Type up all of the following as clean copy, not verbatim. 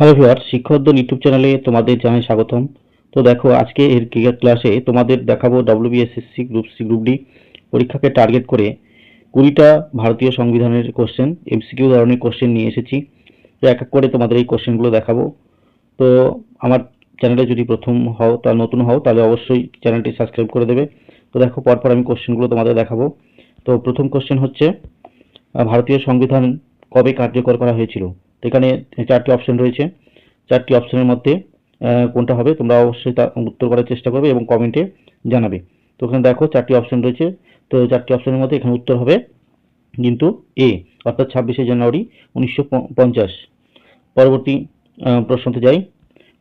Hello viewers, শিক্ষাউদ্যোগ YouTube চ্যানেলে তোমাদের জানাই স্বাগতম। তো দেখো, আজকে এর ক্লাসে তোমাদের দেখাবো WBSSC group C group D পরীক্ষাকে টার্গেট করে 20টা ভারতীয় সংবিধানের কোশ্চেন, MCQ ধরনের কোশ্চেন নিয়ে এসেছি। তো এক এক করে তোমাদের এই কোশ্চেনগুলো দেখাবো। তো আমার চ্যানেলে যদি প্রথম হও তা নতুন হও তাহলে অবশ্যই চ্যানেলটি সাবস্ক্রাইব করে দেবে। তো দেখো, পরপর আমি কোশ্চেনগুলো তোমাদের দেখাবো। তো প্রথম কোশ্চেন হচ্ছে, ভারতীয় সংবিধান কবে কার্যকর করা হয়েছিল? তো এখানে 4টি অপশন রয়েছে। 4টি অপশনের মধ্যে কোনটা হবে তোমরা অবশ্যই তা উত্তর করার চেষ্টা করবে এবং কমেন্টে জানাবে। তো এখানে দেখো 4টি অপশন রয়েছে। তো 4টি অপশনের মধ্যে এখানে উত্তর হবে কিন্তু এ, অর্থাৎ 26শে জানুয়ারি 1950। পরবর্তী প্রশ্নতে যাই।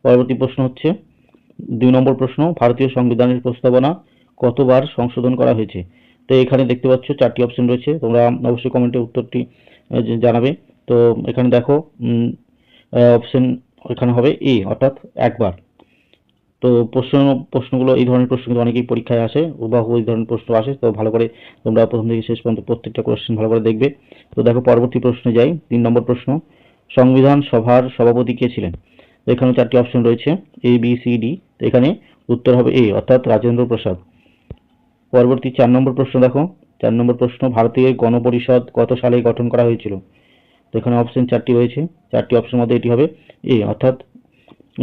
পরবর্তী প্রশ্ন হচ্ছে 2 নম্বর প্রশ্ন, ভারতীয় সংবিধানের প্রস্তাবনা কতবার সংশোধন করা হয়েছে? তো এখানে দেখতে পাচ্ছ 4টি অপশন রয়েছে, তোমরা অবশ্যই কমেন্টে উত্তরটি জানাবে। তো এখানে দেখো অপশন এখানে হবে এ, অর্থাৎ একবার। তো প্রশ্নগুলো এই ধরনের প্রশ্ন কিন্তু অনেকেই পরীক্ষায় আসে, হুবহু এই ধরনের প্রশ্ন আসে। তো ভালো করে তোমরা প্রথম থেকে শেষ পর্যন্ত প্রত্যেকটা কোশ্চেন ভালো করে দেখবে। তো দেখো, পরবর্তী প্রশ্নে যাই। 3 নম্বর প্রশ্ন, সংবিধান সভার সভাপতি কে ছিলেন? তো এখানে 4টি অপশন রয়েছে, ABCD। তো এখানে উত্তর হবে এ, অর্থাৎ রাজেন্দ্র প্রসাদ। পরবর্তী 4 নম্বর প্রশ্ন দেখো। 4 নম্বর প্রশ্ন, ভারতীয় গণপরিষদ কত সালে গঠন করা হয়েছিল? তো এখানে অপশন 4টি রয়েছে। 4টি অপশনের মধ্যে এটি হবে এ, অর্থাৎ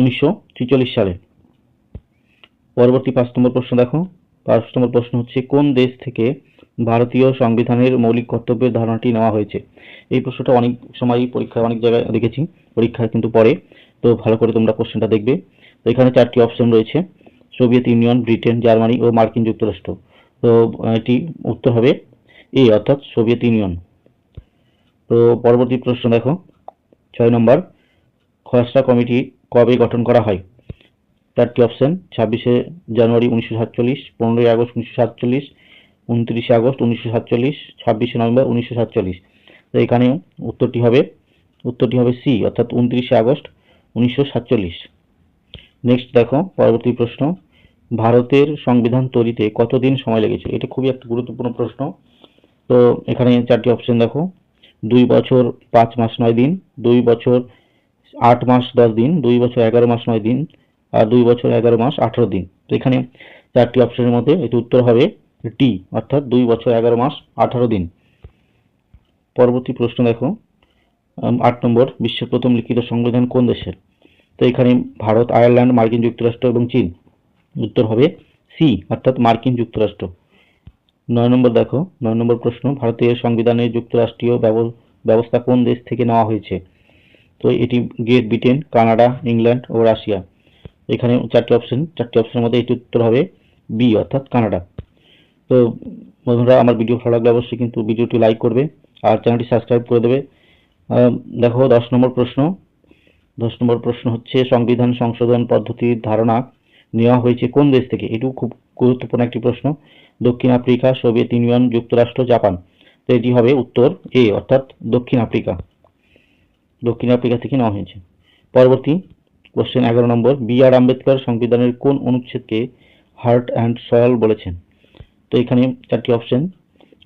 1946 সালে। পরবর্তী 5 নম্বর প্রশ্ন দেখো। 5 নম্বর প্রশ্ন হচ্ছে, কোন দেশ থেকে ভারতীয় সংবিধানের মৌলিক কর্তব্যের ধারণাটি নেওয়া হয়েছে? এই প্রশ্নটা অনেক সময় পরীক্ষায় অনেক জায়গায় দেখেছি, পরীক্ষায় কিন্তু পড়ে। তো ভালো করে তোমরা কোশ্চেনটা দেখবে। তো এখানে 4টি অপশন রয়েছে, সোভিয়েত ইউনিয়ন, ব্রিটেন, জার্মানি ও মার্কিন যুক্তরাষ্ট্র। তো এটি উত্তর হবে এ, অর্থাৎ সোভিয়েত ইউনিয়ন। তো পরবর্তী প্রশ্ন দেখো, 6 নম্বর, খসড়া কমিটি কবে গঠন করা হয়? 4টি অপশন, 26শে জানুয়ারি 1947, 15ই আগস্ট 1947, 29শে আগস্ট 1947, 26শে নভেম্বর 1947। তো এখানে উত্তরটি হবে সি, অর্থাৎ 29শে আগস্ট 1947। নেক্সট দেখো, পরবর্তী প্রশ্ন, ভারতের সংবিধান তৈরিতে কতদিন সময় লেগেছে? এটা খুবই একটা গুরুত্বপূর্ণ প্রশ্ন। তো এখানে 4টি অপশন দেখো, 2 বছর 5 মাস 9 দিন, 2 বছর 8 মাস 10 দিন, 2 বছর 11 মাস 9 দিন, আর 2 বছর 11 মাস 18 দিন। তো এখানে 4টি অপশনের মধ্যে এটি উত্তর হবে টি, অর্থাৎ 2 বছর 11 মাস 18 দিন। পরবর্তী প্রশ্ন দেখো, 8 নম্বর, বিশ্বের প্রথম লিখিত সংবিধান কোন দেশের? তো এখানে ভারত, আয়ারল্যান্ড, মার্কিন যুক্তরাষ্ট্র এবং চীন। উত্তর হবে সি, অর্থাৎ মার্কিন যুক্তরাষ্ট্র। 9 নম্বর দেখো, 9 নম্বর প্রশ্ন, ভারতীয় সংবিধানে যুক্তরাষ্ট্রীয় ব্যবস্থা কোন দেশ থেকে নেওয়া হয়েছে? তো এটি গ্রেট ব্রিটেন, কানাডা, ইংল্যান্ড ও রাশিয়া। এখানে 4টি অপশন, 4টি অপশনের মধ্যে এটি উত্তর হবে বি, অর্থাৎ কানাডা। তো বন্ধুরা, আমার ভিডিও ভালো লাগলে অবশ্যই কিন্তু ভিডিওটি লাইক করবে আর চ্যানেলটি সাবস্ক্রাইব করে দেবে। দেখো 10 নম্বর প্রশ্ন। 10 নম্বর প্রশ্ন হচ্ছে, সংবিধান সংশোধন পদ্ধতির ধারণা নেওয়া হয়েছে কোন দেশ থেকে? এটিও খুব গুরুত্বপূর্ণ একটি প্রশ্ন। দক্ষিণ আফ্রিকা, সোভিয়েত ইউনিয়ন, যুক্তরাষ্ট্র, জাপান। তো এটি হবে উত্তর এ, অর্থাৎ দক্ষিণ আফ্রিকা। দক্ষিণ আফ্রিকা থেকে নেওয়া হয়েছে। পরবর্তী কোশ্চেন 11 নম্বর, B.R. আম্বেদকর সংবিধানের কোন অনুচ্ছেদকে হার্ট অ্যান্ড সয়েল বলেছেন? তো এখানে 4টি অপশন,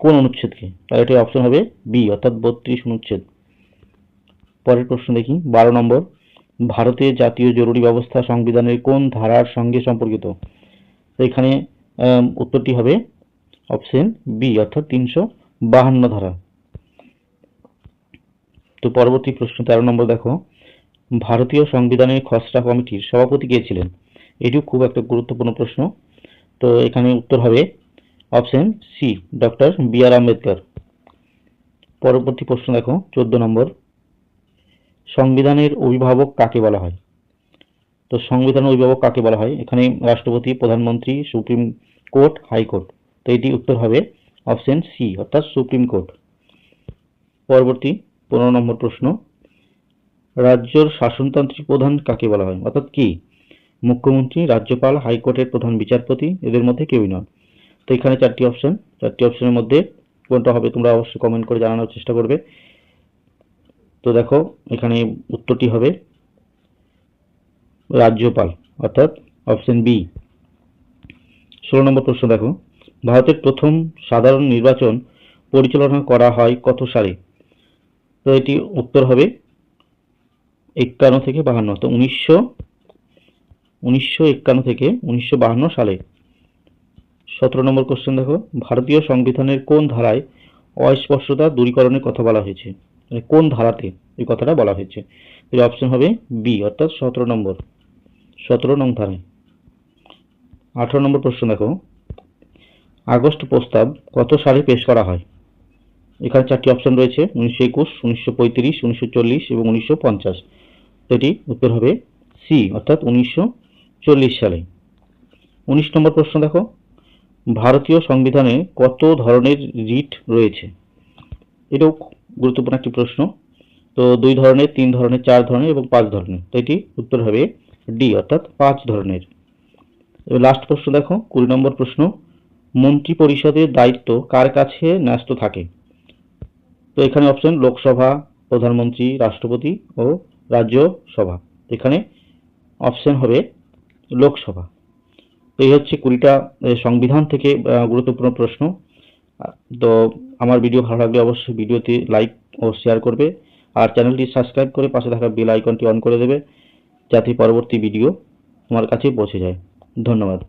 কোন অনুচ্ছেদকে? তাহলে এটি অপশন হবে বি, অর্থাৎ 32 অনুচ্ছেদ। পরের প্রশ্ন দেখি, 12 নম্বর, ভারতের জাতীয় জরুরি ব্যবস্থা সংবিধানের কোন ধারার সঙ্গে সম্পর্কিত? তো এখানে উত্তরটি হবে অপশন বি, অর্থাৎ 352 ধারা। তো পরবর্তী প্রশ্ন 13 নম্বর দেখো, ভারতীয় সংবিধানের খসড়া কমিটির সভাপতি কে ছিলেন? এটিও খুব একটা গুরুত্বপূর্ণ প্রশ্ন। তো এখানে উত্তর হবে option C, doctor B.R. Ambedkar. পরবর্তী প্রশ্ন দেখো, 14 নম্বর, সংবিধানের অভিভাবক কাকে বলা হয়? তো সংবিধানের অভিভাবক কাকে বলা হয়? এখানে রাষ্ট্রপতি, প্রধানমন্ত্রী, সুপ্রিম কোর্ট, হাইকোর্ট। তো এটি উত্তর হবে অপশন সি, অর্থাৎ সুপ্রিম কোর্ট। পরবর্তী 15 নম্বর প্রশ্ন, রাজ্যের শাসনতান্ত্রিক প্রধান কাকে বলা হয়, অর্থাৎ কি? মুখ্যমন্ত্রী, রাজ্যপাল, হাইকোর্টের প্রধান বিচারপতি, এদের মধ্যে কেউই নয়। তো এখানে 4টি অপশন, 4টি অপশনের মধ্যে কোনটা হবে তোমরা অবশ্যই কমেন্ট করে জানানোর চেষ্টা করবে। তো দেখো, এখানে উত্তরটি হবে রাজ্যপাল, অর্থাৎ অপশন বি। 16 নম্বর প্রশ্ন দেখো, ভারতের প্রথম সাধারণ নির্বাচন পরিচালনা করা হয় কত সালে? তো এটি উত্তর হবে 51 থেকে 52, তো 1951 থেকে 1952 সালে। 17 নম্বর কোশ্চেন দেখো, ভারতীয় সংবিধানের কোন ধারায় অস্পষ্টতা দূরীকরণের কথা বলা হয়েছে? মানে কোন ধারাতে এই কথাটা বলা হয়েছে? এর অপশন হবে বি, অর্থাৎ 17 নম্বর, 17 নং ধারায়। 18 নম্বর প্রশ্ন দেখো, আগস্ট প্রস্তাব কত সালে পেশ করা হয়? এখানে চারটি অপশন রয়েছে, 1921, 1935, 1940 এবং 1950। এটি উত্তর হবে সি, অর্থাৎ 1940 সালে। 19 নম্বর প্রশ্ন দেখো, ভারতীয় সংবিধানে কত ধরনের রিট রয়েছে? এটাও গুরুত্বপূর্ণ একটি প্রশ্ন। তো 2 ধরনের, 3 ধরনের, 4 ধরনের এবং 5 ধরনের। তো এটি উত্তর হবে ডি, অর্থাৎ 5 ধরনের। এবার লাস্ট প্রশ্ন দেখো, 20 নম্বর প্রশ্ন, মন্ত্রী পরিষদের দায়িত্ব কার কাছে ন্যস্ত থাকে? তো এখানে অপশন লোকসভা, প্রধানমন্ত্রী, রাষ্ট্রপতি ও রাজ্যসভা। এখানে অপশন হবে লোকসভা। তো এই হচ্ছে 20টা সংবিধান থেকে গুরুত্বপূর্ণ প্রশ্ন। তো আমার ভিডিও ভালো লাগলে অবশ্যই ভিডিওতে লাইক ও শেয়ার করবে, আর চ্যানেলটি সাবস্ক্রাইব করে পাশে থাকা বেল আইকনটি অন করে দেবে, যাতে পরবর্তী ভিডিও তোমার কাছে পৌঁছে যায়। ধন্যবাদ।